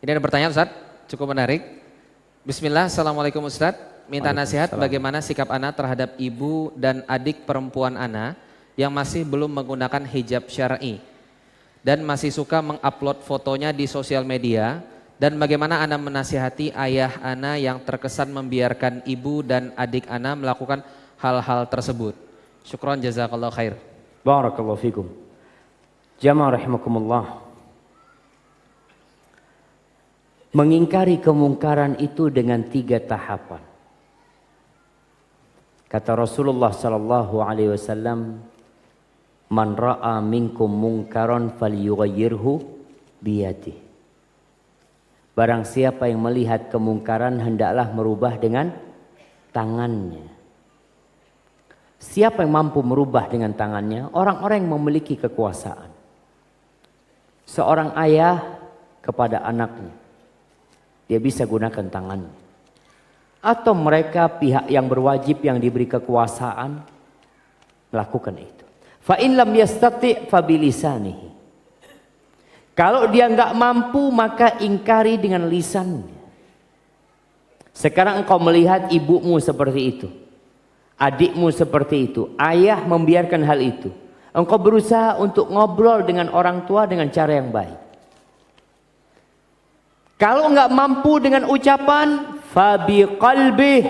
Ini ada pertanyaan Ustaz, cukup menarik. Bismillah, Assalamualaikum Ustaz. Minta nasihat bagaimana sikap Ana terhadap ibu dan adik perempuan Ana yang masih belum menggunakan hijab syar'i dan masih suka mengupload fotonya di sosial media, dan bagaimana Ana menasihati ayah Ana yang terkesan membiarkan ibu dan adik Ana melakukan hal-hal tersebut. Syukron jazakallah khair. Barakallahu fikum. Jamaah rahimakumullah. Mengingkari kemungkaran itu dengan 3 tahapan. Kata Rasulullah sallallahu alaihi wasallam, "Man ra'a minkum munkaran falyughayyirhu biyadihi." Barang siapa yang melihat kemungkaran hendaklah merubah dengan tangannya. Siapa yang mampu merubah dengan tangannya? Orang-orang yang memiliki kekuasaan. Seorang ayah kepada anaknya, dia bisa gunakan tangannya. Atau mereka pihak yang berwajib yang diberi kekuasaan melakukan itu. Fa in lam yastati' fa bilisanihi. Kalau dia enggak mampu maka ingkari dengan lisannya. Sekarang engkau melihat ibumu seperti itu, adikmu seperti itu, ayah membiarkan hal itu. Engkau berusaha untuk ngobrol dengan orang tua dengan cara yang baik. Kalau enggak mampu dengan ucapan, fabi qalbih,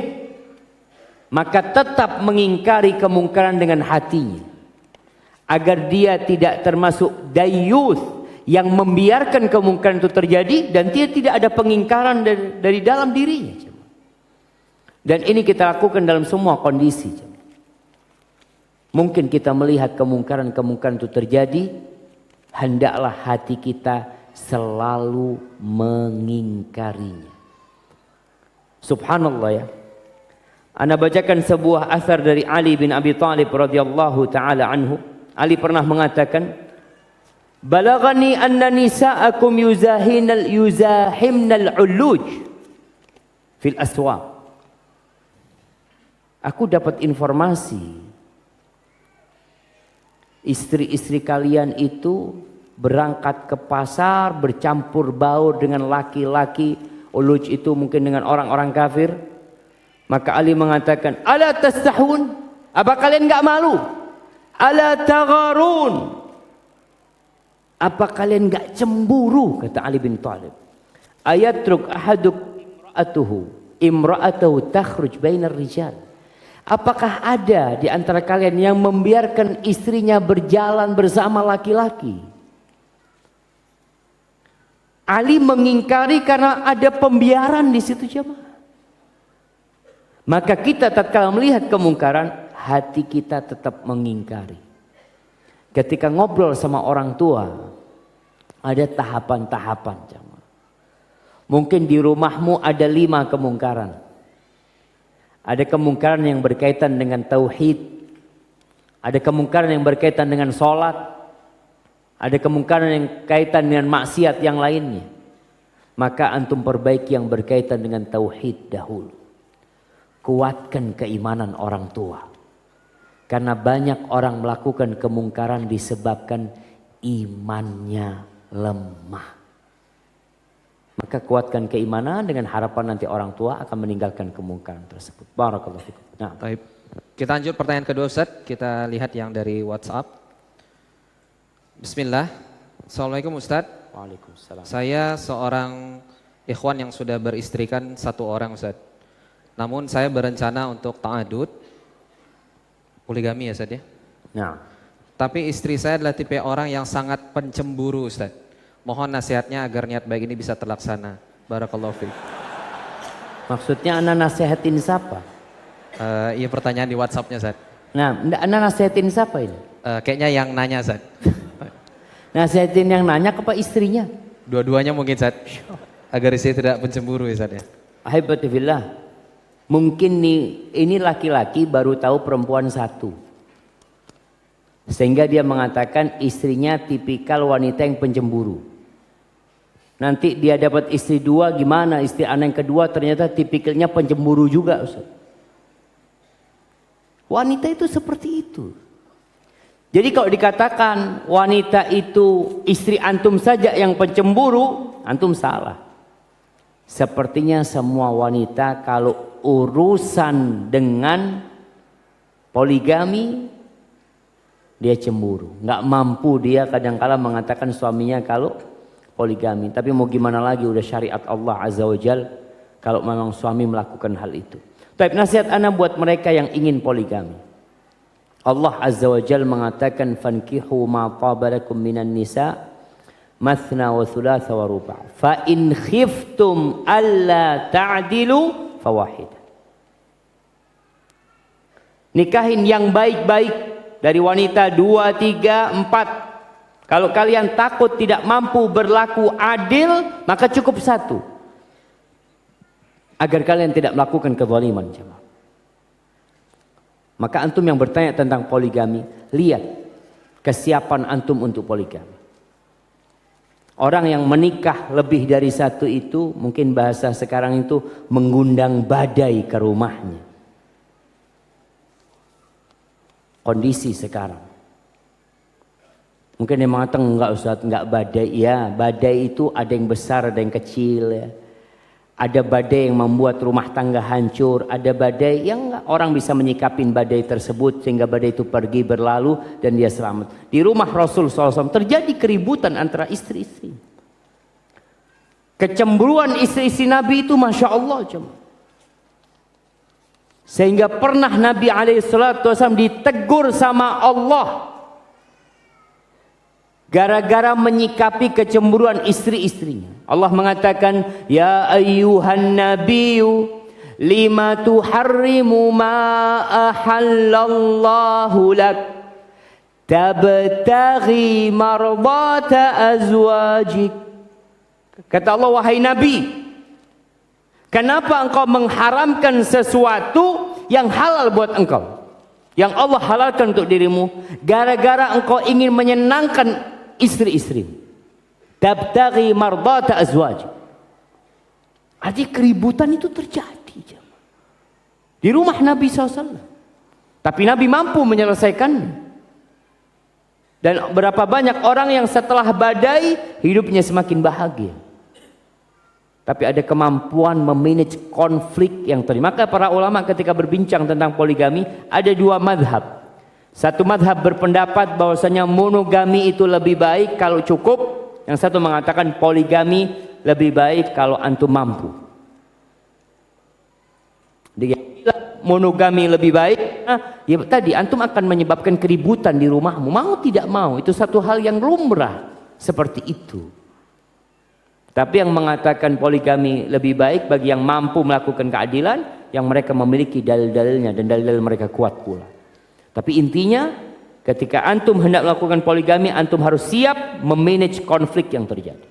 maka tetap mengingkari kemungkaran dengan hatinya. Agar dia tidak termasuk dayyuth yang membiarkan kemungkaran itu terjadi dan dia tidak ada pengingkaran dari dalam dirinya. Dan ini kita lakukan dalam semua kondisi. Mungkin kita melihat kemungkaran-kemungkaran itu terjadi, hendaklah hati kita selalu mengingkarinya. Subhanallah ya. Ana bacakan sebuah asar dari Ali bin Abi Thalib radhiyallahu taala anhu. Ali pernah mengatakan, "Balaghani anna nisa'akum yuzahimnal uluj fil aswaq." Aku dapat informasi istri-istri kalian itu berangkat ke pasar bercampur baur dengan laki-laki. Uluj itu mungkin dengan orang-orang kafir. Maka Ali mengatakan, "Ala tastahun? Apa kalian enggak malu? Ala tagharun? Apa kalian enggak cemburu?" Kata Ali bin Thalib. "Ayatruk ahaduk imra'atuhu takhruj bainar rijal." Apakah ada di antara kalian yang membiarkan istrinya berjalan bersama laki-laki? Ali mengingkari karena ada pembiaran di situ jemaah. Maka kita tatkala melihat kemungkaran, hati kita tetap mengingkari. Ketika ngobrol sama orang tua, ada tahapan-tahapan jemaah. Mungkin di rumahmu ada 5 kemungkaran. Ada kemungkaran yang berkaitan dengan tauhid. Ada kemungkaran yang berkaitan dengan sholat. Ada kemungkaran yang kaitan dengan maksiat yang lainnya. Maka antum perbaiki yang berkaitan dengan tauhid dahulu. Kuatkan keimanan orang tua. Karena banyak orang melakukan kemungkaran disebabkan imannya lemah. Maka kuatkan keimanan dengan harapan nanti orang tua akan meninggalkan kemungkaran tersebut. Barakallahu fikum. Nah, Baik. Kita lanjut pertanyaan kedua Ustaz. Kita lihat yang dari WhatsApp. Bismillah. Assalamualaikum Ustaz. Waalaikumsalam. Saya seorang ikhwan yang sudah beristrikan 1 orang Ustaz. Namun saya berencana untuk ta'adud, poligami ya Ustaz ya. Nah, Tapi istri saya adalah tipe orang yang sangat pencemburu Ustaz. Mohon nasihatnya agar niat baik ini bisa terlaksana. Barakallahu fiik. maksudnya anda nasihatin siapa? Iya pertanyaan di WhatsApp-nya Ustaz. Nah, anda nasihatin siapa ini? Kayaknya yang nanya Ustaz. Nasihatin yang nanya kepada istrinya. Dua-duanya mungkin Ustaz. Agar istri tidak pencemburu ya Ustaz ya. Ahibbatifillah. Mungkin nih ini laki-laki baru tahu perempuan 1. Sehingga dia mengatakan istrinya tipikal wanita yang pencemburu. Nanti dia dapat istri 2 gimana? Istri anak yang kedua ternyata tipikalnya pencemburu juga Ustaz. Wanita itu seperti itu. Jadi kalau dikatakan wanita itu istri antum saja yang pencemburu, antum salah. Sepertinya semua wanita kalau urusan dengan poligami dia cemburu, nggak mampu dia kadang-kala mengatakan suaminya kalau poligami. Tapi mau gimana lagi, udah syariat Allah Azza wa Jal kalau memang suami melakukan hal itu. Tapi nasihat ana buat mereka yang ingin poligami. Allah Azza wa Jal mengatakan fankihu ma tabalakum minan nisa mathna wa thulatha wa ruba' fa in khiftum alla ta'dilu fawahidah. Nikahin yang baik-baik dari wanita 2, 3, 4. Kalau kalian takut tidak mampu berlaku adil, maka cukup 1. Agar kalian tidak melakukan kezaliman. Maka antum yang bertanya tentang poligami, lihat kesiapan antum untuk poligami. Orang yang menikah lebih dari 1 itu, mungkin bahasa sekarang itu mengundang badai ke rumahnya. Kondisi sekarang. Mungkin dia mengatakan enggak Ustaz, enggak badai. Ya, badai itu ada yang besar, ada yang kecil ya. Ada badai yang membuat rumah tangga hancur, ada badai yang enggak, orang bisa menyikapin badai tersebut sehingga badai itu pergi berlalu dan dia selamat. Di rumah Rasul SAW terjadi keributan antara istri-istri. Kecemburuan istri-istri Nabi itu Masya Allah cuma. Sehingga pernah Nabi SAW ditegur sama Allah gara-gara menyikapi kecemburuan istri-istrinya. Allah mengatakan, ya ayyuhan nabiyyu lima tuharrimu ma ahallallahu lak tabtaghi mardata azwajik. Kata Allah, wahai Nabi, kenapa engkau mengharamkan sesuatu yang halal buat engkau, yang Allah halalkan untuk dirimu, gara-gara engkau ingin menyenangkan istri-istrimu. Tabtaghi mardata azwaj. Artinya keributan itu terjadi di rumah Nabi SAW. Tapi Nabi mampu menyelesaikannya. Dan berapa banyak orang yang setelah badai hidupnya semakin bahagia. Tapi ada kemampuan memanage konflik yang terjadi. Maka para ulama ketika berbincang tentang poligami ada 2 madhab. Satu madhab berpendapat bahwasanya monogami itu lebih baik kalau cukup. Yang satu mengatakan poligami lebih baik kalau antum mampu. Dia bilang monogami lebih baik, ya tadi antum akan menyebabkan keributan di rumahmu. Mau tidak mau itu satu hal yang lumrah seperti itu. Tapi yang mengatakan poligami lebih baik bagi yang mampu melakukan keadilan, yang mereka memiliki dalil-dalilnya dan dalil-dalil mereka kuat pula. Tapi intinya ketika antum hendak melakukan poligami, antum harus siap memanage konflik yang terjadi.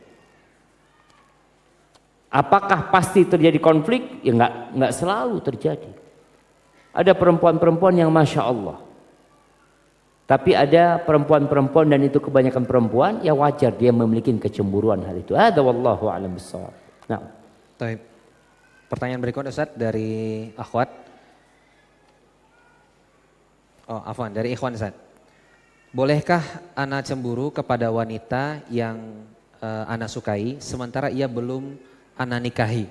Apakah pasti terjadi konflik? Ya enggak selalu terjadi. Ada perempuan-perempuan yang Masya Allah. Tapi ada perempuan-perempuan, dan itu kebanyakan perempuan, ya wajar dia memiliki kecemburuan hal itu. Ada wallahu a'lam bishawab. Nah. Baik. Pertanyaan berikutnya Ustaz dari akhwat. Oh, afwan, dari ikhwan Ustaz. Bolehkah ana cemburu kepada wanita yang ana sukai sementara ia belum ana nikahi?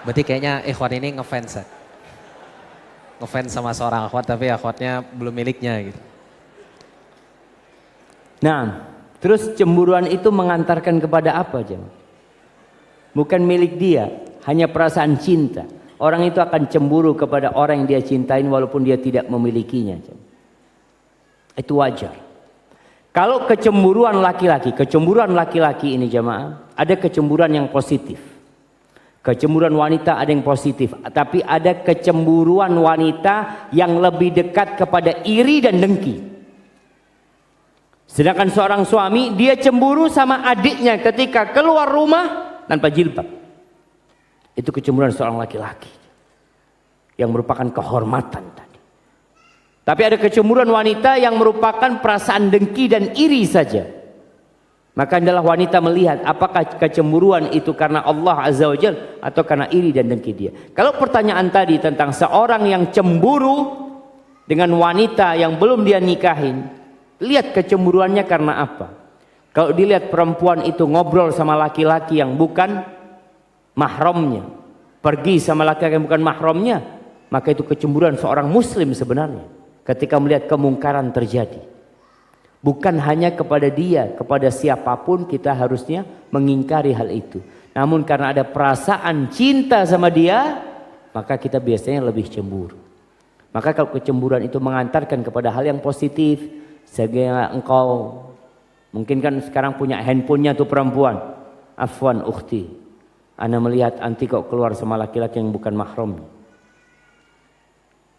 Berarti kayaknya ikhwan ini ngefans Ustaz. Ngefans sama seorang akhwat tapi akhwatnya belum miliknya gitu. Nah, terus cemburuan itu mengantarkan kepada apa, jemaah? Bukan milik dia, hanya perasaan cinta. Orang itu akan cemburu kepada orang yang dia cintain walaupun dia tidak memilikinya. Itu wajar. Kalau kecemburuan laki-laki ini jemaah, ada kecemburuan yang positif. Kecemburuan wanita ada yang positif, tapi ada kecemburuan wanita yang lebih dekat kepada iri dan dengki. Sedangkan seorang suami, dia cemburu sama adiknya ketika keluar rumah tanpa jilbab. Itu kecemburuan seorang laki-laki yang merupakan kehormatan tadi. Tapi ada kecemburuan wanita yang merupakan perasaan dengki dan iri saja. Maka adalah wanita melihat apakah kecemburuan itu karena Allah Azza wa Jalla atau karena iri dan dengki dia. Kalau pertanyaan tadi tentang seorang yang cemburu dengan wanita yang belum dia nikahin, lihat kecemburuannya karena apa. Kalau dilihat perempuan itu ngobrol sama laki-laki yang bukan mahramnya, pergi sama laki-laki yang bukan mahramnya, maka itu kecemburuan seorang muslim sebenarnya ketika melihat kemungkaran terjadi. Bukan hanya kepada dia, kepada siapapun kita harusnya mengingkari hal itu. Namun karena ada perasaan cinta sama dia, maka kita biasanya lebih cemburu. Maka kalau kecemburuan itu mengantarkan kepada hal yang positif, sehingga engkau mungkin kan sekarang punya handphonenya tuh perempuan, afwan ukhti, ana melihat anti kok keluar sama laki-laki yang bukan mahram.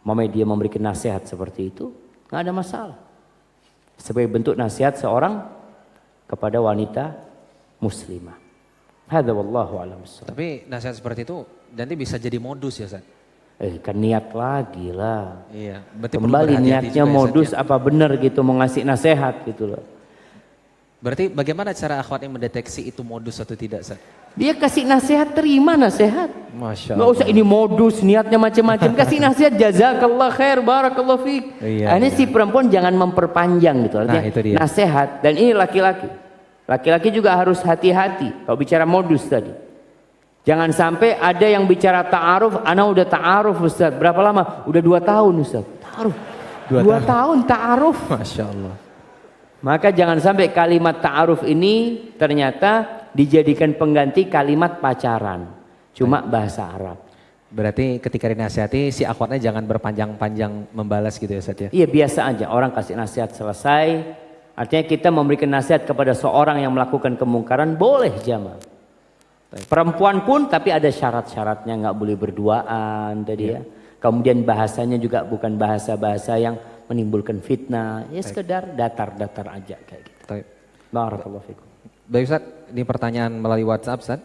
Mama dia memberikan nasihat seperti itu, nggak ada masalah. Sebagai bentuk nasihat seorang kepada wanita muslimah. Hadza wallahu a'lam. Tapi nasihat seperti itu nanti bisa jadi modus ya, Ustaz? Kan niat lagi lah. Iya, berarti kembali niatnya juga, modus ya, apa benar gitu mau ngasih nasihat gitu loh. Berarti bagaimana cara akhwat yang mendeteksi itu modus atau tidak, Ustaz? Dia kasih nasihat, terima nasihat. Masya Allah. Nggak usah ini modus, niatnya macam-macam. Kasih nasihat, jazakallah khair, barakallah fiik. Iya, ini si perempuan jangan memperpanjang gitu. Artinya, nah, itu dia. nasihat. Dan ini laki-laki. Laki-laki juga harus hati-hati kalau bicara modus tadi. Jangan sampai ada yang bicara ta'aruf, ana udah ta'aruf Ustaz. Berapa lama? Udah 2 tahun Ustaz. Ta'aruf. 2 tahun ta'aruf. Masya Allah. Maka jangan sampai kalimat ta'aruf ini ternyata dijadikan pengganti kalimat pacaran. Cuma bahasa Arab. Berarti ketika dinasihati si akhwatnya jangan berpanjang-panjang membalas gitu ya, Ustaz ya? Iya, biasa aja. Orang kasih nasihat selesai. Artinya kita memberikan nasihat kepada seorang yang melakukan kemungkaran boleh jamaah. Perempuan pun tapi ada syarat-syaratnya, nggak boleh berduaan tadi ya. Kemudian bahasanya juga bukan bahasa-bahasa yang menimbulkan fitnah. Ya sekedar datar-datar aja kayak gitu. Barakallahu fikum. Baik Ustaz, ini pertanyaan melalui WhatsApp Ustaz.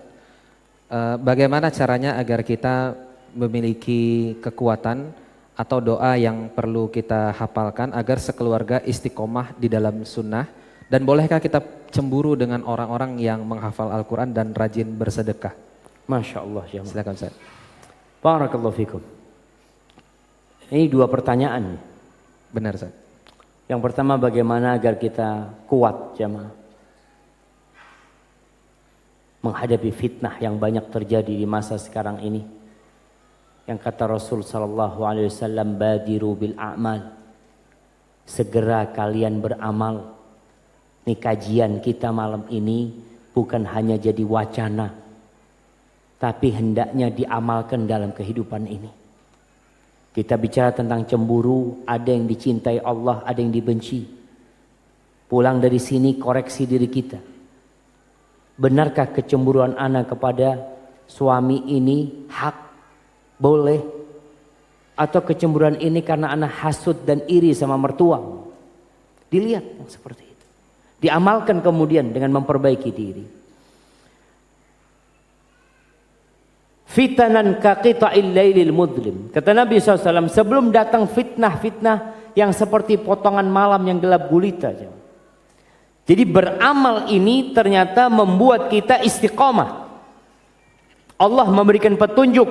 Bagaimana caranya agar kita memiliki kekuatan atau doa yang perlu kita hafalkan agar sekeluarga istiqomah di dalam sunnah, dan bolehkah kita cemburu dengan orang-orang yang menghafal Al-Quran dan rajin bersedekah? Masya Allah. Silakan Ustaz. Barakallahu fikum. Ini 2 pertanyaan. Benar Ustaz. Yang pertama, bagaimana agar kita kuat jamaah menghadapi fitnah yang banyak terjadi di masa sekarang ini. Yang kata Rasul sallallahu alaihi wasallam, badiru bil a'mal. Segera kalian beramal. Ini kajian kita malam ini bukan hanya jadi wacana, tapi hendaknya diamalkan dalam kehidupan ini. Kita bicara tentang cemburu, ada yang dicintai Allah, ada yang dibenci. Pulang dari sini koreksi diri kita. Benarkah kecemburuan anak kepada suami ini hak? Boleh. Atau kecemburuan ini karena anak hasud dan iri sama mertua? Dilihat yang seperti itu. Diamalkan kemudian dengan memperbaiki diri. Fitanan kaqita'il lailil mudlim. Kata Nabi SAW, sebelum datang fitnah-fitnah yang seperti potongan malam yang gelap gulita. Jadi beramal ini ternyata membuat kita istiqomah. Allah memberikan petunjuk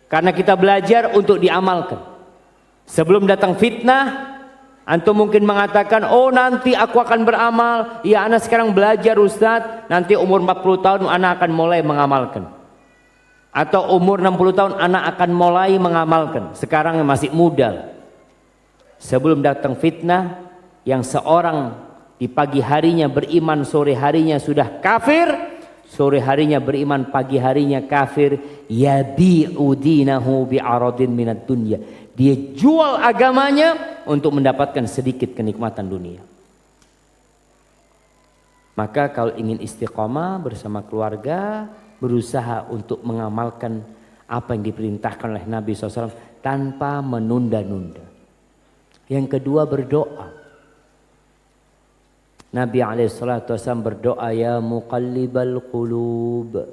karena kita belajar untuk diamalkan. Sebelum datang fitnah, antum mungkin mengatakan, oh nanti aku akan beramal. Ya, anak sekarang belajar Ustaz, nanti umur 40 tahun anak akan mulai mengamalkan. Atau umur 60 tahun anak akan mulai mengamalkan. Sekarang masih muda. Sebelum datang fitnah yang seorang di pagi harinya beriman, sore harinya sudah kafir, sore harinya beriman, pagi harinya kafir, yabi'u dinahu bi'aradin minad dunya. Dia jual agamanya untuk mendapatkan sedikit kenikmatan dunia. Maka kalau ingin istiqomah bersama keluarga, berusaha untuk mengamalkan apa yang diperintahkan oleh Nabi SAW tanpa menunda-nunda. Yang kedua, berdoa. Nabi SAW berdoa, ya muqallibal qulub,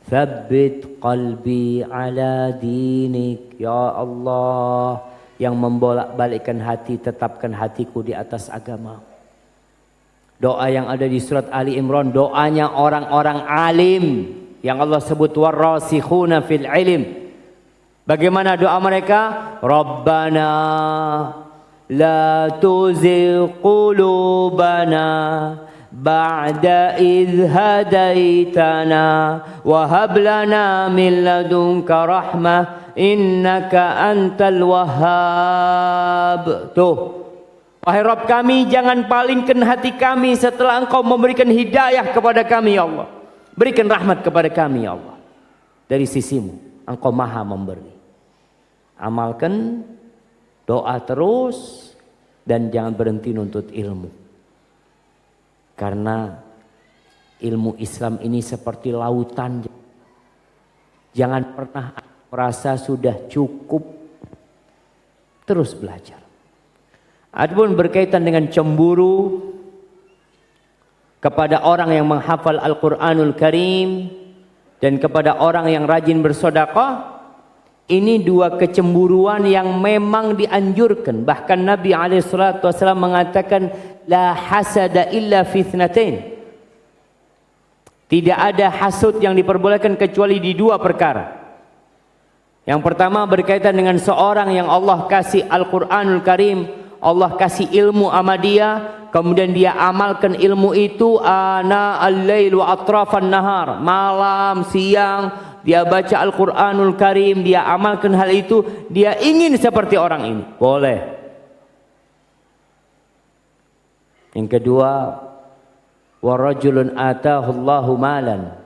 thabbit qalbi ala dinik. Ya Allah, yang membolak-balikkan hati, tetapkan hatiku di atas agama. Doa yang ada di surat Ali Imran, doanya orang-orang alim yang Allah sebut warasikhuna fil ilm. Bagaimana doa mereka? Rabbana la tuzigh qulubana ba'da idh hadaitana wa hab lana min ladunka rahmah innaka antal wahhab. Tuh, wahai Rabb kami, jangan palingkan hati kami setelah Engkau memberikan hidayah kepada kami ya Allah. Berikan rahmat kepada kami ya Allah. Dari sisimu Engkau maha memberi. Amalkan doa terus dan jangan berhenti nuntut ilmu. Karena ilmu Islam ini seperti lautan. Jangan pernah merasa sudah cukup. Terus belajar. Adapun berkaitan dengan cemburu kepada orang yang menghafal Al-Quranul Karim dan kepada orang yang rajin bersedekah, ini dua kecemburuan yang memang dianjurkan. Bahkan Nabi SAW mengatakan la hasada illa fi ithnatain. Tidak ada hasud yang diperbolehkan kecuali di dua perkara. Yang pertama berkaitan dengan seorang yang Allah kasih Al-Quranul Karim, Allah kasih ilmu sama dia, kemudian dia amalkan ilmu itu ana al-lail wa atrafan nahar, malam, siang, dia baca Al-Quranul Karim, dia amalkan hal itu, dia ingin seperti orang ini, boleh. Yang kedua, wa rajulun atahu Allahu malan,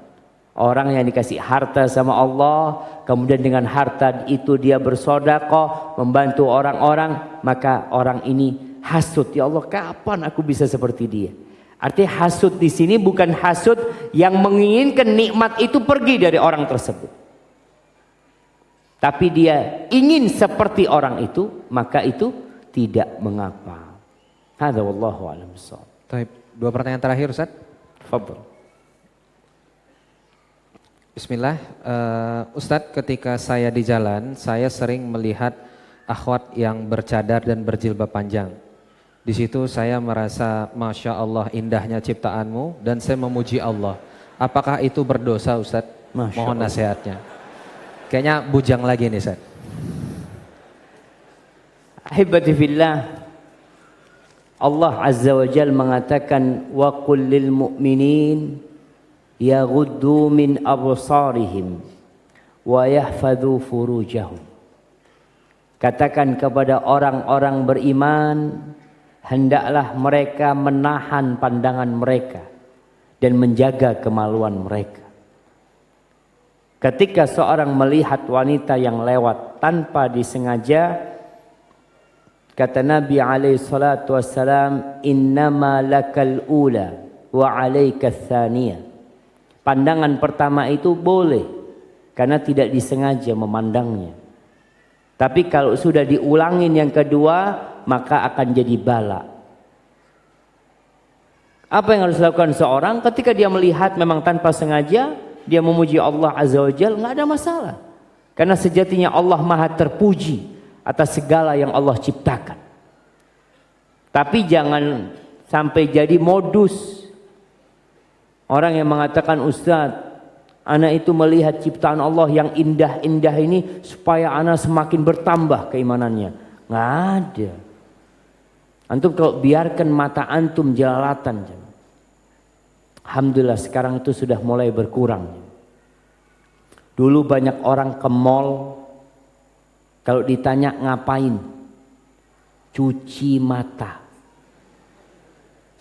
orang yang dikasih harta sama Allah, kemudian dengan harta itu dia bersedekah, membantu orang-orang, maka orang ini hasud, ya Allah kapan aku bisa seperti dia. Artinya hasud di sini bukan hasud yang menginginkan nikmat itu pergi dari orang tersebut, tapi dia ingin seperti orang itu, maka itu tidak mengapa. Hadza wallahu a'lam bissawab. Baik, dua pertanyaan terakhir Ustaz. Tafadhol. Bismillah, Ustadz, ketika saya di jalan, saya sering melihat akhwat yang bercadar dan berjilbab panjang. Di situ saya merasa Masya Allah indahnya ciptaanmu dan saya memuji Allah. Apakah itu berdosa Ustadz? Mohon nasihatnya. Kayaknya bujang lagi nih Ustadz. Ahibati fillah, Allah Azza wa Jal mengatakan wa qul lil mu'minin yaghuddu min absarihim wa yahfadhu furujahum. Katakan kepada orang-orang beriman, hendaklah mereka menahan pandangan mereka dan menjaga kemaluan mereka. Ketika seorang melihat wanita yang lewat tanpa disengaja, kata Nabi alaihi salatu wassalam, innama lakal ula wa alaika tsaniyah. Pandangan pertama itu boleh karena tidak disengaja memandangnya. Tapi kalau sudah diulangin yang kedua, maka akan jadi bala. Apa yang harus dilakukan seorang ketika dia melihat memang tanpa sengaja, dia memuji Allah Azza wa Jalla, nggak ada masalah. Karena sejatinya Allah Maha terpuji atas segala yang Allah ciptakan. Tapi jangan sampai jadi modus. Orang yang mengatakan, Ustadz, anak itu melihat ciptaan Allah yang indah-indah ini supaya anak semakin bertambah keimanannya. Nggak ada. Antum kalau biarkan mata antum jelalatan, alhamdulillah sekarang itu sudah mulai berkurang. Dulu banyak orang ke mall, kalau ditanya ngapain, cuci mata.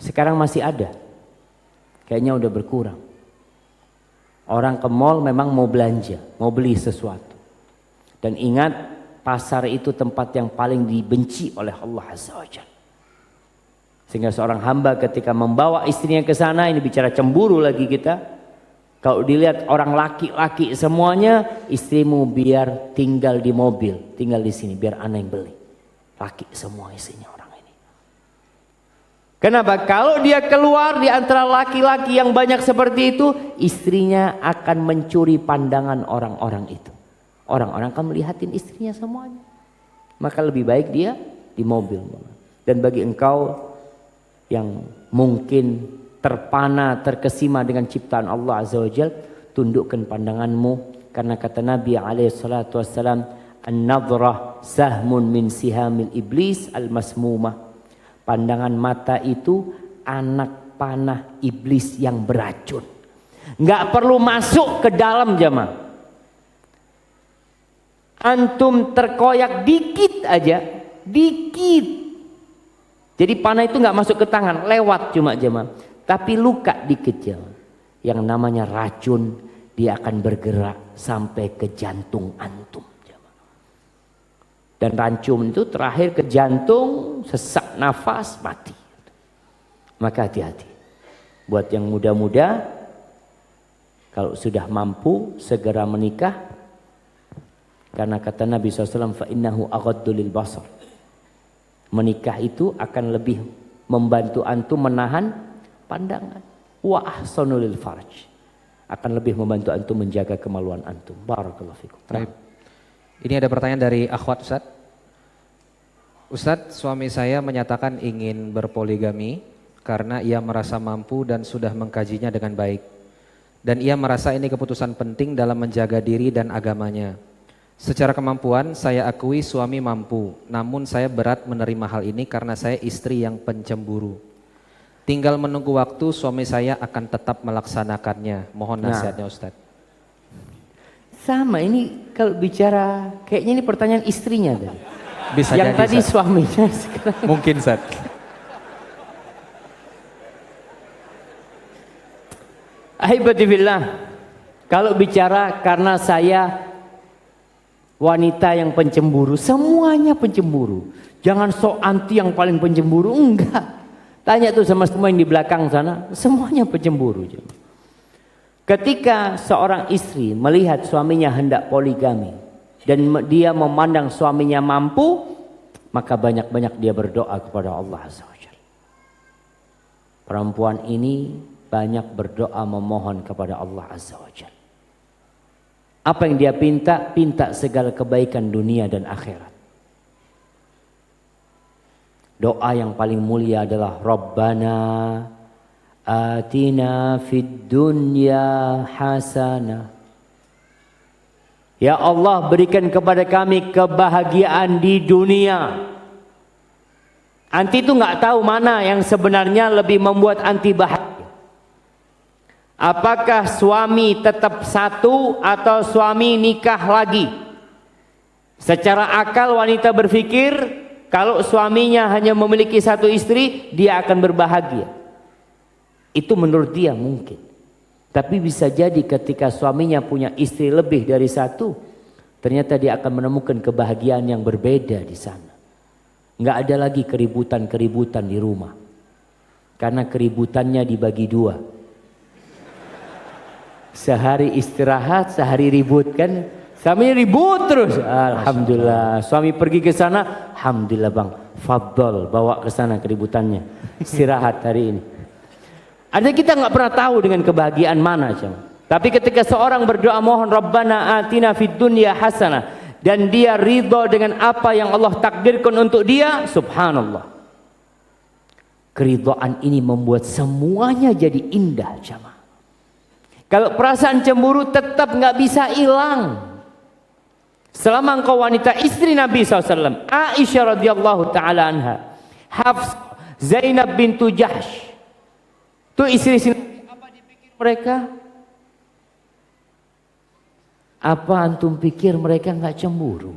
Sekarang masih ada. Kayaknya udah berkurang. Orang ke mall memang mau belanja, mau beli sesuatu. Dan ingat, pasar itu tempat yang paling dibenci oleh Allah Azza wa Jalla. Sehingga seorang hamba ketika membawa istrinya ke sana, ini bicara cemburu lagi kita. Kalau dilihat orang laki-laki semuanya, istrimu biar tinggal di mobil, tinggal di sini, biar ana yang beli. Laki semua isinya orang ini. Kenapa? Kalau dia keluar di antara laki-laki yang banyak seperti itu, istrinya akan mencuri pandangan orang-orang itu. Orang-orang akan melihatin istrinya semuanya. Maka lebih baik dia di mobil. Dan bagi engkau yang mungkin terpana, terkesima dengan ciptaan Allah Azza wa Jalla, tundukkan pandanganmu. Karena kata Nabi alaihissalatu wassalam, an-nadhrah sahmun min sihamil iblis al-masmumah. Pandangan mata itu anak panah iblis yang beracun. Nggak perlu masuk ke dalam jemaah. Antum terkoyak dikit aja, dikit. Jadi panah itu nggak masuk ke tangan, lewat cuma jemaah. Tapi luka dikit jemaah. Yang namanya racun, dia akan bergerak sampai ke jantung antum. Dan racun itu terakhir ke jantung, sesak nafas, mati. Maka hati-hati. Buat yang muda-muda, kalau sudah mampu segera menikah. Karena kata Nabi SAW, فَإِنَّهُ أَغَضُّ لِلْبَصَرِ. Menikah itu akan lebih membantu antum menahan pandangan. Wa ahsanu lil farj. Akan lebih membantu antum menjaga kemaluan antum. Barakallahu fikum. Ini ada pertanyaan dari akhwat Ustaz. Ustaz, suami saya menyatakan ingin berpoligami karena ia merasa mampu dan sudah mengkajinya dengan baik. Dan ia merasa ini keputusan penting dalam menjaga diri dan agamanya. Secara kemampuan saya akui suami mampu, namun saya berat menerima hal ini karena saya istri yang pencemburu. Tinggal menunggu waktu suami saya akan tetap melaksanakannya. Mohon nasihatnya Ustaz. Sama ini kalau bicara kayaknya ini pertanyaan istrinya tadi. Bisa yang jadi, tadi Ustaz. suaminya sekarang. Mungkin Ustaz. Ahibbatillah. Kalau bicara karena saya wanita yang pencemburu, semuanya pencemburu. Jangan sok anti yang paling pencemburu, enggak. Tanya tuh sama semua yang di belakang sana, semuanya pencemburu. Ketika seorang istri melihat suaminya hendak poligami dan dia memandang suaminya mampu, maka banyak-banyak dia berdoa kepada Allah Azza wa Jalla. Perempuan ini banyak berdoa memohon kepada Allah Azza wa Jalla. Apa yang dia pinta? Pinta segala kebaikan dunia dan akhirat. Doa yang paling mulia adalah Rabbana atina fid dunya hasanah. Ya Allah, berikan kepada kami kebahagiaan di dunia. Anti itu nggak tahu mana yang sebenarnya lebih membuat anti bahagia. Apakah suami tetap satu atau suami nikah lagi? Secara akal wanita berpikir kalau suaminya hanya memiliki satu istri, dia akan berbahagia. Itu menurut dia mungkin. Tapi bisa jadi ketika suaminya punya istri lebih dari satu, ternyata dia akan menemukan kebahagiaan yang berbeda di sana. Nggak ada lagi keributan-keributan di rumah. Karena keributannya dibagi dua. Sehari istirahat, sehari ribut kan. Suami ribut terus. Alhamdulillah. Suami pergi ke sana, alhamdulillah bang. Fadl, bawa ke sana keributannya. Istirahat hari ini. Ada kita nggak pernah tahu dengan kebahagiaan mana, jemaah. Tapi ketika seorang berdoa mohon Rabbana atina fid dunya hasanah dan dia ridha dengan apa yang Allah takdirkan untuk dia, subhanallah. Keridhaan ini membuat semuanya jadi indah, jemaah. Kalau perasaan cemburu tetap nggak bisa hilang. Selama engkau wanita istri Nabi SAW, Aisyah radhiyallahu taala anha, Hafs, Zainab bintu Jahsh, itu istri apa dipikir mereka? Apa antum pikir mereka nggak cemburu?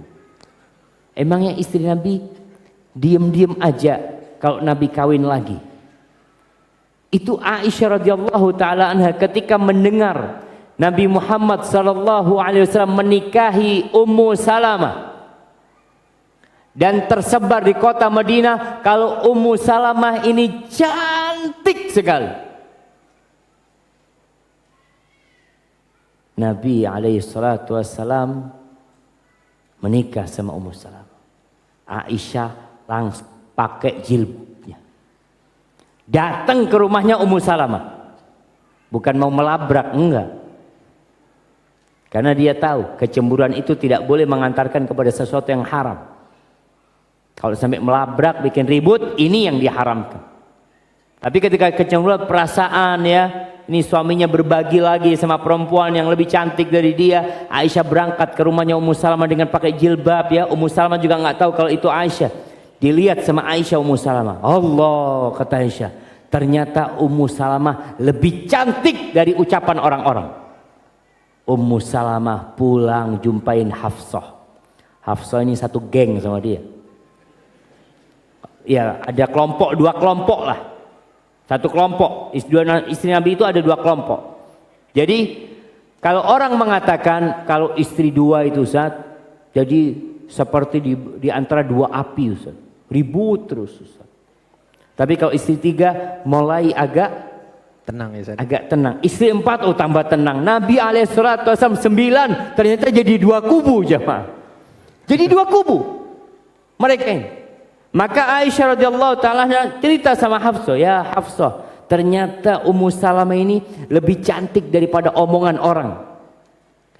Emangnya istri Nabi diem-diem aja kalau Nabi kawin lagi? Itu Aisyah radhiyallahu taala anha ketika mendengar Nabi Muhammad sallallahu alaihi wasallam menikahi Ummu Salamah dan tersebar di kota Madinah kalau Ummu Salamah ini cantik sekali. Nabi alaihi salatu wassalam menikah sama Ummu Salamah. Aisyah langsung pakai jilbabnya. Datang ke rumahnya Ummu Salamah. Bukan mau melabrak, enggak. Karena dia tahu kecemburuan itu tidak boleh mengantarkan kepada sesuatu yang haram. Kalau sampai melabrak, bikin ribut, ini yang diharamkan. Tapi ketika kecemburuan perasaan ya, ini suaminya berbagi lagi sama perempuan yang lebih cantik dari dia. Aisyah berangkat ke rumahnya Ummu Salamah dengan pakai jilbab ya. Ummu Salamah juga nggak tahu kalau itu Aisyah. Dilihat sama Aisyah Ummu Salamah. Allah, kata Aisyah, Ternyata Ummu Salamah lebih cantik dari ucapan orang-orang. Ummu Salamah pulang jumpain Hafsah. Hafsah ini satu geng sama dia. Ya, ada kelompok, dua kelompok lah. Satu kelompok, istri Nabi itu ada dua kelompok. Jadi kalau orang mengatakan kalau istri dua itu Ustaz, jadi seperti di antara dua api Ustaz. Ribut terus Ustaz. Tapi kalau istri tiga mulai agak Tenang ya Ustaz. agak tenang. Istri empat tambah tenang. Nabi alaihissalam 9 ternyata jadi dua kubu jemaah. Jadi dua kubu mereka ini. Maka Aisyah radhiyallahu taala cerita sama Hafsah, ya Hafsah, ternyata Ummu Salamah ini lebih cantik daripada omongan orang.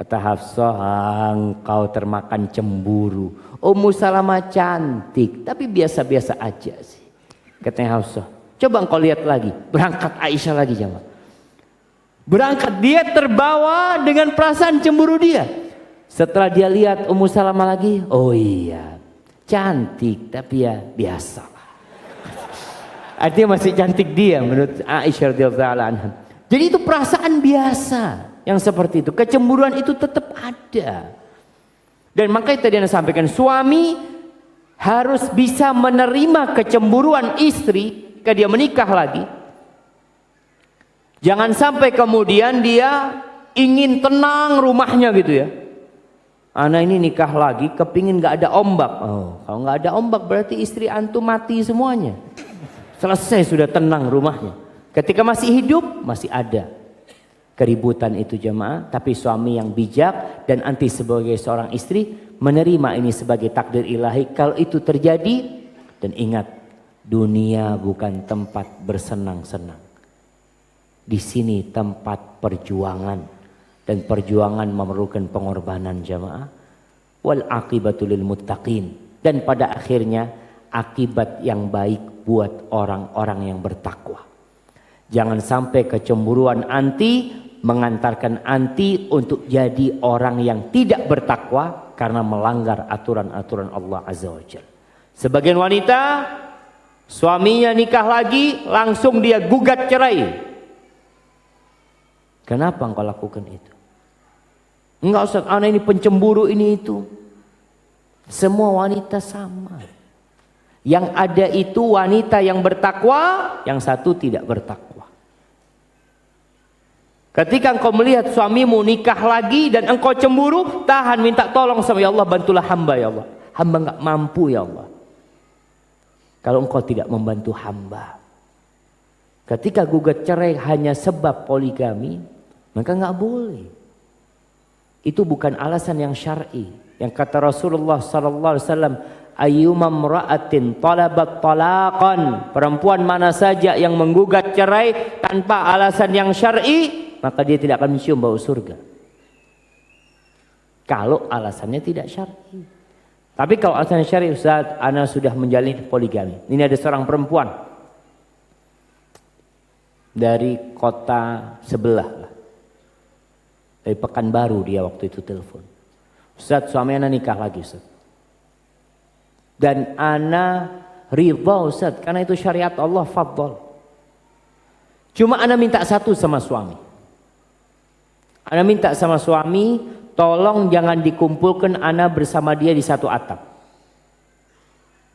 Kata Hafsah, engkau termakan cemburu. Ummu Salamah cantik, tapi biasa-biasa aja sih. Katanya Hafsah, coba engkau lihat lagi, berangkat Aisyah lagi jemaah. Berangkat, dia terbawa dengan perasaan cemburu dia. Setelah dia lihat Ummu Salamah lagi, oh iya, cantik tapi ya biasalah. Artinya masih cantik dia menurut Aisyah radhiyallahu anha. Jadi itu perasaan biasa yang seperti itu. Kecemburuan itu tetap ada. Dan makanya tadi Anda sampaikan, suami harus bisa menerima kecemburuan istri ketika dia menikah lagi. Jangan sampai kemudian dia ingin tenang rumahnya gitu ya. Anak ini nikah lagi kepingin gak ada ombak. Oh, kalau gak ada ombak berarti istri antum mati semuanya. Selesai sudah tenang rumahnya. Ketika masih hidup masih ada keributan itu jemaah. Tapi suami yang bijak dan anti sebagai seorang istri menerima ini sebagai takdir ilahi kalau itu terjadi. Dan ingat, dunia bukan tempat bersenang-senang. Di sini tempat perjuangan. Dan perjuangan memerlukan pengorbanan jamaah. Wal aqibatul lil muttaqin. Dan pada akhirnya akibat yang baik buat orang-orang yang bertakwa. Jangan sampai kecemburuan anti mengantarkan anti untuk jadi orang yang tidak bertakwa karena melanggar aturan-aturan Allah Azza wa Jalla. Sebagian wanita suaminya nikah lagi langsung dia gugat cerai. Kenapa engkau lakukan itu? Enggak Ustaz, anak ini pencemburu ini itu. Semua wanita sama. Yang ada itu wanita yang bertakwa, yang satu tidak bertakwa. Ketika engkau melihat suamimu nikah lagi dan engkau cemburu, tahan, minta tolong sama ya Allah, bantulah hamba ya Allah. Hamba enggak mampu ya Allah. Kalau engkau tidak membantu hamba. Ketika gugat cerai hanya sebab poligami, maka enggak boleh. Itu bukan alasan yang syar'i. Yang kata Rasulullah sallallahu alaihi wasallam, ayyuma imra'atin talabat talaqan, perempuan mana saja yang menggugat cerai tanpa alasan yang syar'i, maka dia tidak akan mencium bau surga. Kalau alasannya tidak syar'i. Tapi kalau alasannya syar'i, Ustaz, ana sudah menjalin poligami. Ini ada seorang perempuan dari kota sebelah lah. Dari Pekanbaru dia waktu itu telepon. Ustaz, suami ana nikah lagi Ustaz. Dan ana ridha Ustaz, karena itu syariat Allah, fadhol. Cuma ana minta satu sama suami. Ana minta sama suami, tolong jangan dikumpulkan ana bersama dia di satu atap.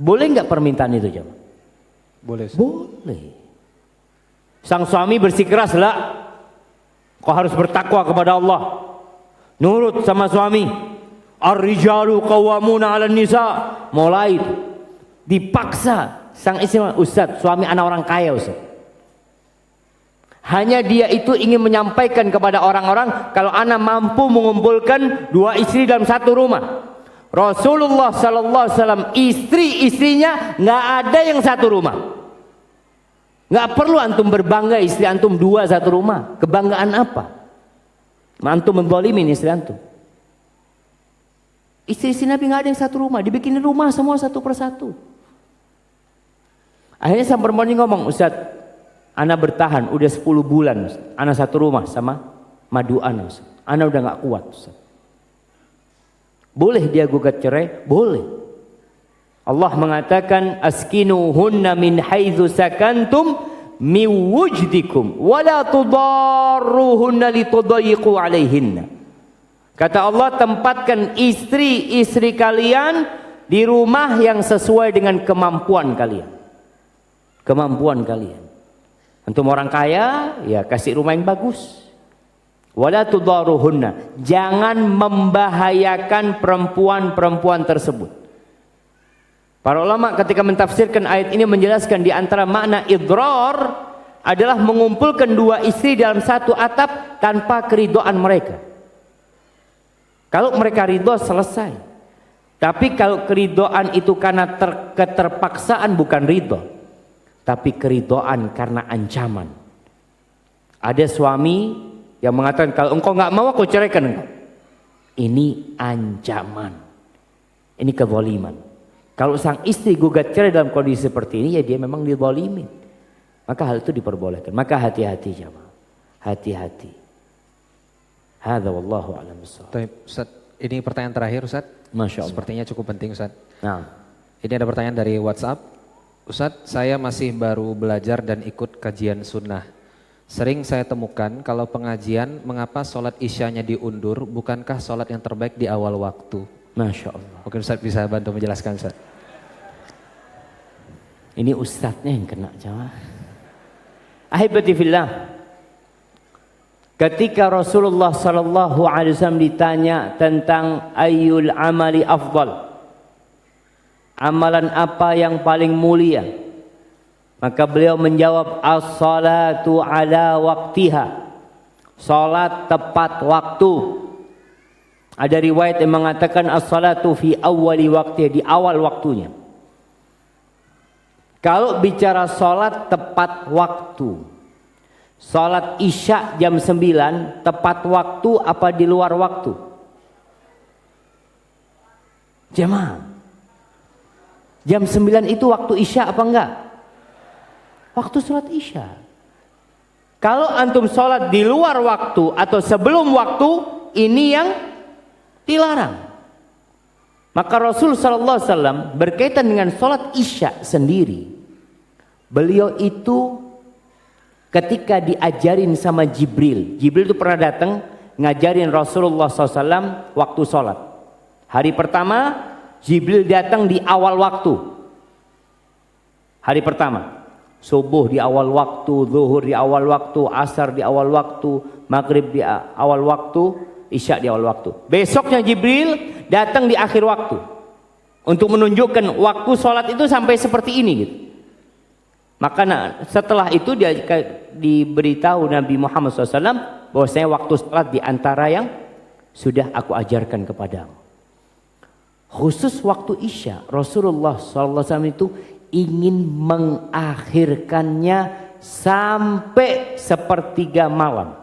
Boleh nggak permintaan itu jemaah? Boleh Ustaz. Boleh. Sang suami bersikeras, lah, kau harus bertakwa kepada Allah. Nurut sama suami. Ar-rijalu qawwamuna 'alan nisa. Mulai dipaksa sang istri, Ustaz, suami anak orang kaya Ustaz. Hanya dia itu ingin menyampaikan kepada orang-orang kalau anak mampu mengumpulkan dua istri dalam satu rumah. Rasulullah sallallahu alaihi wasallam istri-istrinya nggak ada yang satu rumah. Nggak perlu antum berbangga istri antum dua satu rumah. Kebanggaan apa? Antum menzalimin istri antum. Istri-istri Nabi nggak ada yang satu rumah, dibikinin rumah semua satu persatu. Akhirnya sang perempuan ini ngomong, Ustaz, ana bertahan udah 10 bulan, Ustaz. Ana satu rumah sama madu ana, Ustaz. Ana udah nggak kuat, Ustaz. Boleh dia gugat cerai? Boleh. Allah mengatakan askinuhunna min haitsu sakantum min wujdikum wa la tudarruhunna litudayyiqu alaihinna. Kata Allah, tempatkan istri-istri kalian di rumah yang sesuai dengan kemampuan kalian. Kemampuan kalian. Antum orang kaya, ya kasih rumah yang bagus. Wala tudaruhunna, jangan membahayakan perempuan-perempuan tersebut. Para ulama ketika mentafsirkan ayat ini menjelaskan di antara makna idrar adalah mengumpulkan dua istri dalam satu atap tanpa keridhaan mereka. Kalau mereka ridho selesai. Tapi kalau keridhaan itu karena keterpaksaan bukan ridho, tapi keridhaan karena ancaman. Ada suami yang mengatakan, kalau engkau nggak mau aku ceraikan engkau. Ini ancaman. Ini kezaliman. Kalau sang istri gugat cerai dalam kondisi seperti ini, ya dia memang dizalimin. Maka hal itu diperbolehkan. Maka hati-hati jamaah. Hati-hati. Hadza wallahu a'lam bishawab. Ustaz, ini pertanyaan terakhir Ustaz. Masya Allah. Sepertinya cukup penting Ustaz. Nah. Ini ada pertanyaan dari WhatsApp. Ustaz, saya masih baru belajar dan ikut kajian sunnah. Sering saya temukan kalau pengajian mengapa sholat isyanya diundur, bukankah sholat yang terbaik di awal waktu? Masya Allah. Mungkin Ustaz bisa bantu menjelaskan Ustaz. Ini ustadznya yang kena jamaah. Ahibati fillah. Ketika Rasulullah sallallahu alaihi wasallam ditanya tentang ayyul amali afdal, amalan apa yang paling mulia, maka beliau menjawab as-salatu ala waktiha, salat tepat waktu. Ada riwayat yang mengatakan as-salatu fi awwali waktiha, di awal waktunya. Kalau bicara salat tepat waktu, salat isya jam 9 tepat waktu apa di luar waktu? Jemaah, jam 9 itu waktu isya apa enggak? Waktu sholat isya. Kalau antum sholat di luar waktu atau sebelum waktu, ini yang dilarang. Maka Rasul sallallahu alaihi wasallam berkaitan dengan sholat isya sendiri, beliau itu ketika diajarin sama Jibril itu pernah datang ngajarin Rasulullah SAW waktu sholat. Hari pertama Jibril datang di awal waktu. Hari pertama, subuh di awal waktu, zuhur di awal waktu, asar di awal waktu, maghrib di awal waktu, isya di awal waktu. Besoknya Jibril datang di akhir waktu untuk menunjukkan waktu sholat itu sampai seperti ini gitu. Maka setelah itu dia diberitahu Nabi Muhammad SAW bahwasanya waktu sholat di antara yang sudah aku ajarkan kepadamu. Khusus waktu isya, Rasulullah SAW itu ingin mengakhirkannya sampai sepertiga malam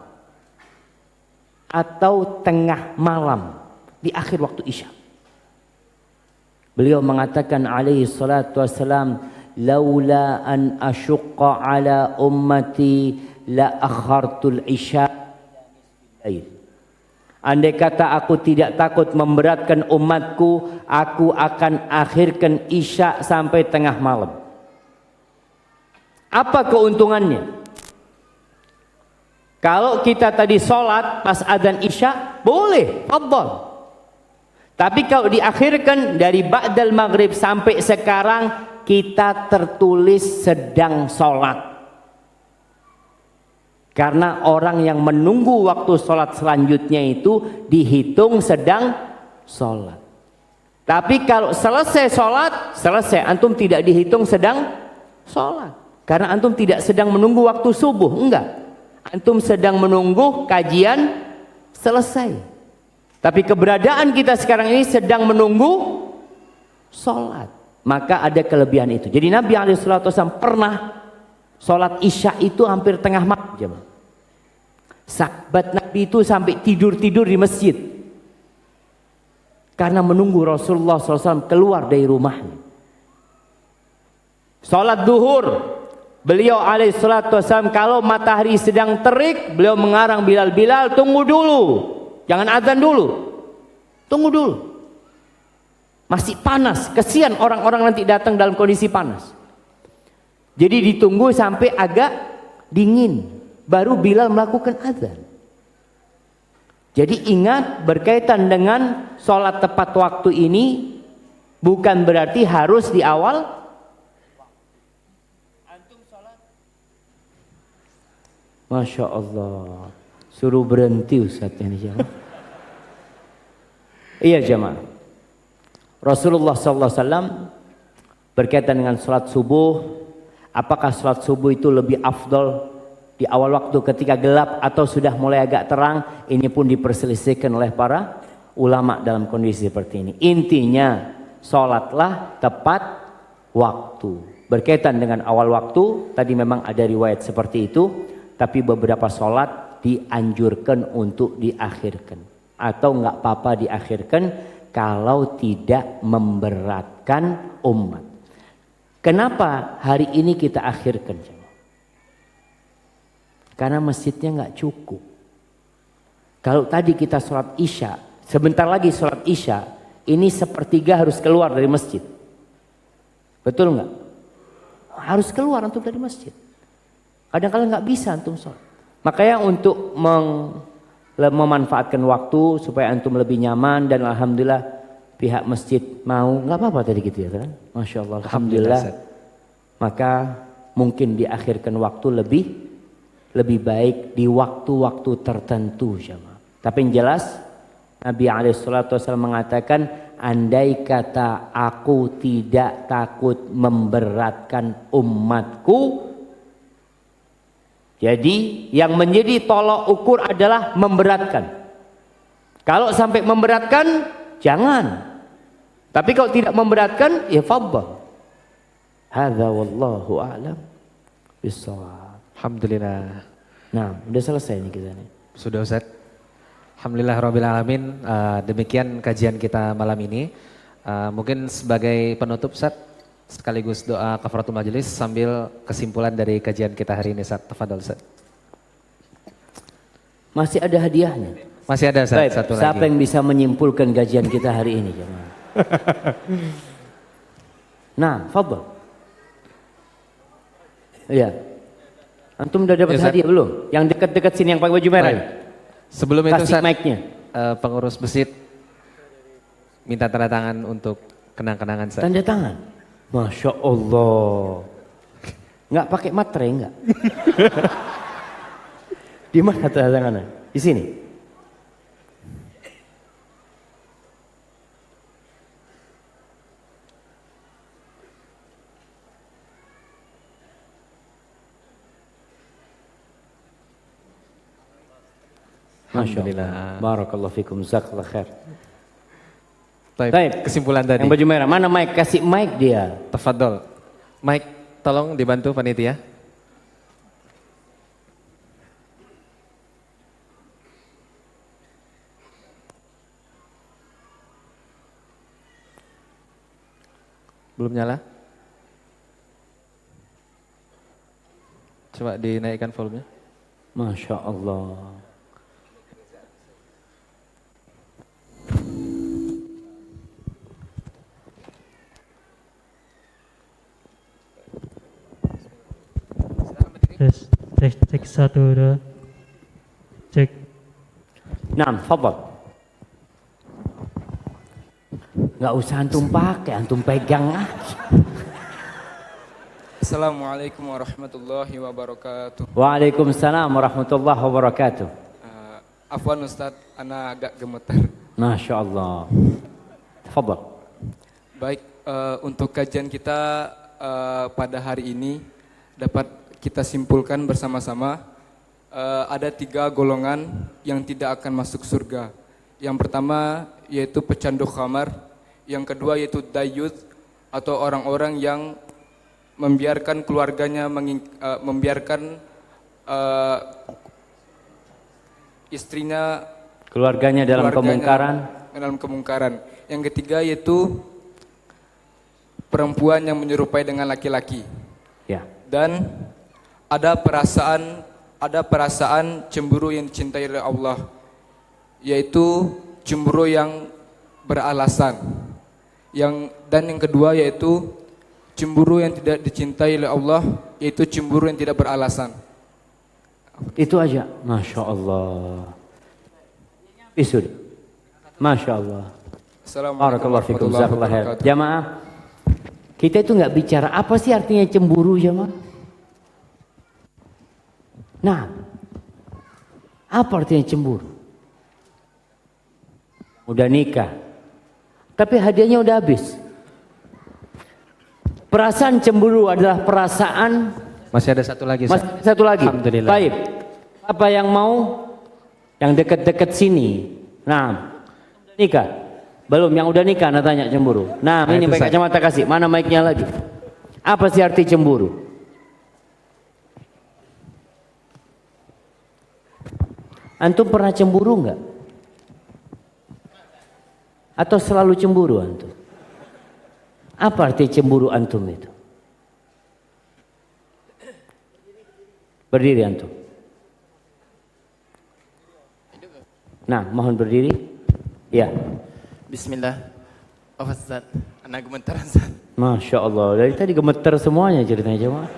atau tengah malam di akhir waktu isya. Beliau mengatakan alaihi salatu wassalam, laula an asyqa ala ummati la akhartul isya. Andai kata aku tidak takut memberatkan umatku, aku akan akhirkan isya sampai tengah malam. Apa keuntungannya? Kalau kita tadi sholat pas adzan isya, boleh, fadhal. Tapi kalau diakhirkan dari ba'dal maghrib sampai sekarang, kita tertulis sedang sholat. Karena orang yang menunggu waktu sholat selanjutnya itu dihitung sedang sholat. Tapi kalau selesai sholat, selesai, antum tidak dihitung sedang sholat. Karena antum tidak sedang menunggu waktu subuh, enggak. Antum sedang menunggu kajian selesai. Tapi keberadaan kita sekarang ini sedang menunggu sholat. Maka ada kelebihan itu. Jadi Nabi SAW pernah sholat isya itu hampir tengah malam. Sahabat Nabi itu sampai tidur-tidur di masjid karena menunggu Rasulullah SAW keluar dari rumahnya. Sholat duhur, beliau alaihissalam kalau matahari sedang terik, beliau mengarang Bilal, tunggu dulu, jangan azan dulu, tunggu dulu, masih panas, kesian orang-orang nanti datang dalam kondisi panas. Jadi ditunggu sampai agak dingin, baru Bilal melakukan azan. Jadi ingat, berkaitan dengan sholat tepat waktu ini bukan berarti harus di awal. Masya Allah, suruh berhenti Ustaz ini jamaah. Iya jamaah. Rasulullah SAW berkaitan dengan sholat subuh, apakah sholat subuh itu lebih afdol di awal waktu ketika gelap atau sudah mulai agak terang? Ini pun diperselisihkan oleh para ulama dalam kondisi seperti ini. Intinya sholatlah tepat waktu. Berkaitan dengan awal waktu, tadi memang ada riwayat seperti itu, tapi beberapa sholat dianjurkan untuk diakhirkan, atau nggak apa-apa diakhirkan kalau tidak memberatkan umat. Kenapa hari ini kita akhirkan? Karena masjidnya nggak cukup. Kalau tadi kita sholat isya, sebentar lagi sholat isya, ini sepertiga harus keluar dari masjid. Betul nggak? Harus keluar antum dari masjid. Kadang-kadang nggak bisa antum sholat. Makanya untuk memanfaatkan waktu supaya antum lebih nyaman, dan alhamdulillah pihak masjid mau, nggak apa-apa tadi gitu ya kan? Masya Allah, alhamdulillah. Maka mungkin diakhirkan waktu lebih baik di waktu-waktu tertentu jemaah. Tapi yang jelas Nabi SAW mengatakan, andai kata aku tidak takut memberatkan umatku, jadi yang menjadi tolok ukur adalah memberatkan. Kalau sampai memberatkan, jangan. Tapi kalau tidak memberatkan, ya fadhal. Hadza wallahu a'lam bissawab. Alhamdulillah. Nah, udah selesai nih kita nih. Sudah Ustaz. Alhamdulillah rabbil alamin. Demikian kajian kita malam ini. Mungkin sebagai penutup Ustaz, sekaligus doa kafaratul majelis sambil kesimpulan dari kajian kita hari ini Ustaz. Tafadhol Ustaz. Masih ada hadiahnya. Masih ada Ustaz, Baik, satu lagi. siapa yang bisa menyimpulkan kajian kita hari ini jemaah? Nah, fadhal. Iya. Antum udah dapat hadiah belum? Yang dekat-dekat sini yang pakai baju merah. Baik. Sebelum itu Kasih Ustaz, mic-nya. Pengurus masjid minta tanda tangan untuk kenang-kenangan Ustaz. Tanda tangan. Masya Allah. Nggak pakai materai nggak? Di mana tanda tangannya? Di sini. Masya Allah. Barakallahu fikum. Jazakallah khair. Baik, kesimpulan tadi. Yang baju merah, mana mic? Kasih mic dia. Tafadhol. Mike, tolong dibantu panitia. Belum nyala? Coba dinaikkan volumenya. Masya Allah. Cek 1 2. Cek. Nah, fadhal. Nggak usah antum pakai, antum pegang aja. Assalamualaikum warahmatullahi wabarakatuh. Waalaikumsalam warahmatullahi wabarakatuh. Afwan Ustadz, ana agak gemetar. Masya Allah. Fadhal. Baik, untuk kajian kita pada hari ini dapat kita simpulkan bersama-sama, ada 3 golongan yang tidak akan masuk surga. Yang pertama yaitu pecandu khamar, yang kedua yaitu dayuth atau orang-orang yang membiarkan keluarganya membiarkan istrinya, Keluarganya dalam kemungkaran. Yang ketiga yaitu perempuan yang menyerupai dengan laki-laki. Ya. Dan ada perasaan cemburu yang dicintai oleh Allah, yaitu cemburu yang beralasan. Dan yang kedua yaitu cemburu yang tidak dicintai oleh Allah yaitu cemburu yang tidak beralasan. Itu aja. Masya Allah. Isud. Masya Allah. Assalamualaikum Barakallahu fikum. warahmatullahi Jazakallah khair. wabarakatuh. Jamaah, kita itu nggak bicara apa sih artinya cemburu, jamaah. Nah, apa artinya cemburu? Udah nikah, tapi hadiahnya udah habis. Perasaan cemburu adalah perasaan. Masih ada satu lagi. Mas, Ustaz. satu lagi. Alhamdulillah. Baik. Apa yang mau? Yang dekat-dekat sini. Nah, nikah. Belum, yang udah nikah anda tanya cemburu. Nah, ini itu pakai saya. kacamata kasih. Mana mic-nya lagi? Apa sih arti cemburu? Antum pernah cemburu enggak? Atau selalu cemburu antum? Apa arti cemburu antum itu? Berdiri antum. Nah, mohon berdiri. Ya. Bismillah. Oh Ustaz, anak gemetar Ustaz. Masya Allah. Dari tadi gemeter semuanya ceritanya jemaah.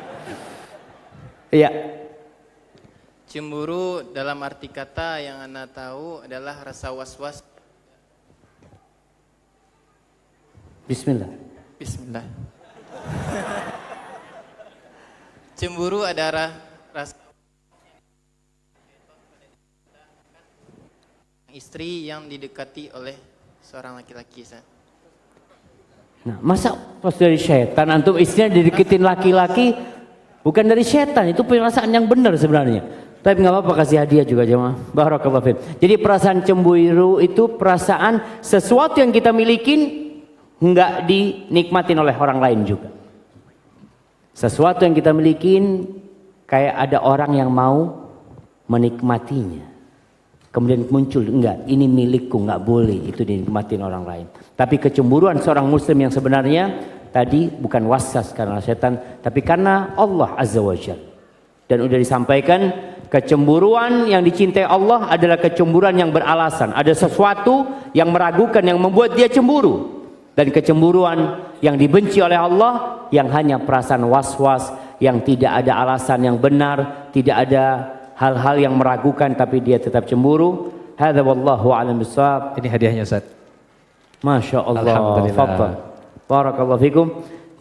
Iya. Cemburu dalam arti kata yang Anda tahu adalah rasa was-was. Bismillah. Bismillah. Cemburu adalah rasa istri yang didekati oleh seorang laki-laki. Ustaz. Nah, masa pas dari setan antum istrinya dideketin laki-laki, bukan dari setan, itu perasaan yang benar sebenarnya. Tapi nggak apa-apa, kasih hadiah juga jemaah. Barakallahu fiik. Jadi perasaan cemburu itu perasaan sesuatu yang kita milikin nggak dinikmatin oleh orang lain juga. Sesuatu yang kita milikin kayak ada orang yang mau menikmatinya. Kemudian muncul, enggak, ini milikku, nggak boleh itu dinikmatin orang lain. Tapi kecemburuan seorang muslim yang sebenarnya tadi bukan waswas karena setan, tapi karena Allah Azza wa Jalla. Dan udah disampaikan, kecemburuan yang dicintai Allah adalah kecemburuan yang beralasan. Ada sesuatu yang meragukan yang membuat dia cemburu. Dan kecemburuan yang dibenci oleh Allah yang hanya perasaan was-was, yang tidak ada alasan yang benar, tidak ada hal-hal yang meragukan tapi dia tetap cemburu. Hadza wallahu a'lam bissawab. Ini hadiahnya Ustaz. Masya Allah. Alhamdulillah. Fadhal. Barakallahu fikum.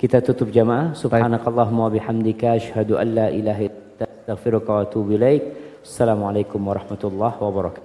Kita tutup jamaah. Subhanakallahumma wa bihamdika asyhadu an la ilaha illa anta astaghfiruka wa atubu ilaik. Assalamualaikum warahmatullahi wabarakatuh.